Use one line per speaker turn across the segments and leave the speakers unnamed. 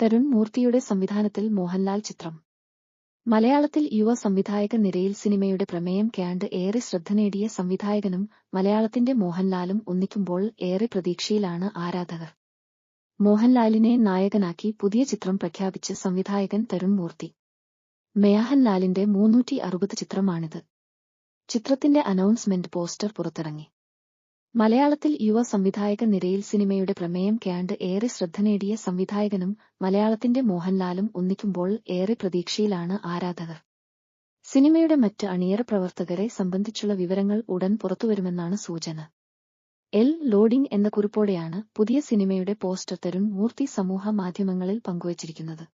തരുൺ മൂർത്തിയുടെ സംവിധാനത്തിൽ മോഹൻലാൽ ചിത്രം. മലയാളത്തിൽ യുവ സംവിധായക നിരയിൽ സിനിമയുടെ പ്രമേയം കേണ്ട് ഏറെ ശ്രദ്ധ നേടിയ സംവിധായകനും മലയാളത്തിന്റെ മോഹൻലാലും ഒന്നിക്കുമ്പോൾ ഏറെ പ്രതീക്ഷയിലാണ് ആരാധകർ. മോഹൻലാലിനെ നായകനാക്കി പുതിയ ചിത്രം പ്രഖ്യാപിച്ച് സംവിധായകൻ തരുൺ മൂർത്തി. മോഹൻലാലിന്റെ 360 ചിത്രമാണിത്. ചിത്രത്തിന്റെ അനൗൺസ്മെന്റ് പോസ്റ്റർ പുറത്തിറങ്ങി. മലയാളത്തിൽ യുവ സംവിധായക നിരയിൽ സിനിമയുടെ പ്രമേയം കേണ്ട് ഏറെ ശ്രദ്ധ നേടിയ സംവിധായകനും മലയാളത്തിന്റെ മോഹൻലാലും ഒന്നിക്കുമ്പോൾ ഏറെ പ്രതീക്ഷയിലാണ് ആരാധകർ. സിനിമയുടെ മറ്റ് അണിയറ പ്രവർത്തകരെ സംബന്ധിച്ചുള്ള വിവരങ്ങൾ ഉടൻ പുറത്തുവരുമെന്നാണ് സൂചന. ലോഡിംഗ് എന്ന കുറിപ്പോടെയാണ് പുതിയ സിനിമയുടെ പോസ്റ്റർ തരുൺ മൂർത്തി സമൂഹ മാധ്യമങ്ങളിൽ പങ്കുവച്ചിരിക്കുന്നത്.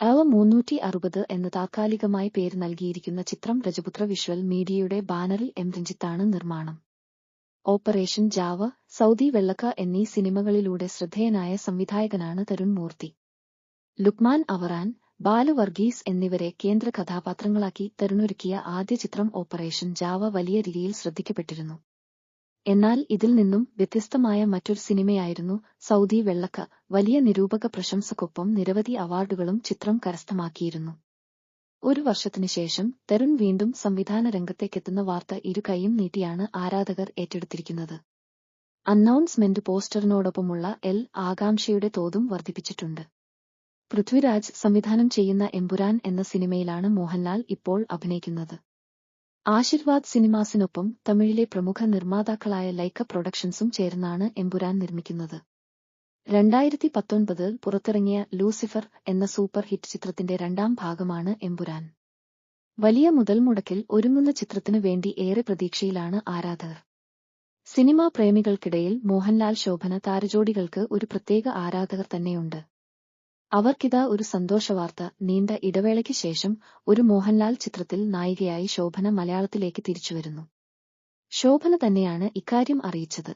360 എന്ന താത്കാലികമായി പേര് നൽകിയിരിക്കുന്ന ചിത്രം രജപുത്ര വിഷ്വൽ മീഡിയയുടെ ബാനറിൽ എം രഞ്ജിത്താണ് നിർമ്മാണം. ഓപ്പറേഷൻ ജാവ, സൗദി വെള്ളക്ക എന്നീ സിനിമകളിലൂടെ ശ്രദ്ധേയനായ സംവിധായകനാണ് തരുൺ മൂർത്തി. ലുക്മാൻ അവറാൻ, ബാലു വർഗീസ് എന്നിവരെ കേന്ദ്ര കഥാപാത്രങ്ങളാക്കി തരുണൊരുക്കിയ ആദ്യ ചിത്രം ഓപ്പറേഷൻ ജാവ വലിയ രീതിയിൽ ശ്രദ്ധിക്കപ്പെട്ടിരുന്നു. എന്നാൽ ഇതിൽ നിന്നും വ്യത്യസ്തമായ മറ്റൊരു സിനിമയായിരുന്നു സൗദി വെള്ളക്ക. വലിയ നിരൂപക പ്രശംസക്കൊപ്പം നിരവധി അവാർഡുകളും ചിത്രം കരസ്ഥമാക്കിയിരുന്നു. ഒരു വർഷത്തിനുശേഷം തരുൺ വീണ്ടും സംവിധാന രംഗത്തേക്കെത്തുന്ന വാർത്ത ഇരു കൈയും നീട്ടിയാണ് ആരാധകർ ഏറ്റെടുത്തിരിക്കുന്നത്. അനൗൺസ്മെന്റ് പോസ്റ്ററിനോടൊപ്പമുള്ള ആകാംക്ഷയുടെ തോതും വർദ്ധിപ്പിച്ചിട്ടുണ്ട്. പൃഥ്വിരാജ് സംവിധാനം ചെയ്യുന്ന എമ്പുരാൻ എന്ന സിനിമയിലാണ് മോഹൻലാൽ ഇപ്പോൾ അഭിനയിക്കുന്നത്. ആശീർവാദ് സിനിമാസിനൊപ്പം തമിഴിലെ പ്രമുഖ നിർമ്മാതാക്കളായ ലൈക്ക പ്രൊഡക്ഷൻസും ചേർന്നാണ് എമ്പുരാൻ നിർമ്മിക്കുന്നത്. 2019 പുറത്തിറങ്ങിയ ലൂസിഫർ എന്ന സൂപ്പർ ഹിറ്റ് ചിത്രത്തിന്റെ രണ്ടാം ഭാഗമാണ് എമ്പുരാൻ. വലിയ മുതൽമുടക്കിൽ ഒരുങ്ങുന്ന ചിത്രത്തിനു വേണ്ടി ഏറെ പ്രതീക്ഷയിലാണ് ആരാധകർ. സിനിമാ പ്രേമികൾക്കിടയിൽ മോഹൻലാൽ ശോഭന താരജോഡികൾക്ക് ഒരു പ്രത്യേക ആരാധകർ തന്നെയുണ്ട്. അവർക്കിതാ ഒരു സന്തോഷവാർത്ത. നീണ്ട ഇടവേളയ്ക്ക് ശേഷം ഒരു മോഹൻലാൽ ചിത്രത്തിൽ നായികയായി ശോഭന മലയാളത്തിലേക്ക് തിരിച്ചുവരുന്നു. ശോഭന തന്നെയാണ് ഇക്കാര്യം അറിയിച്ചത്.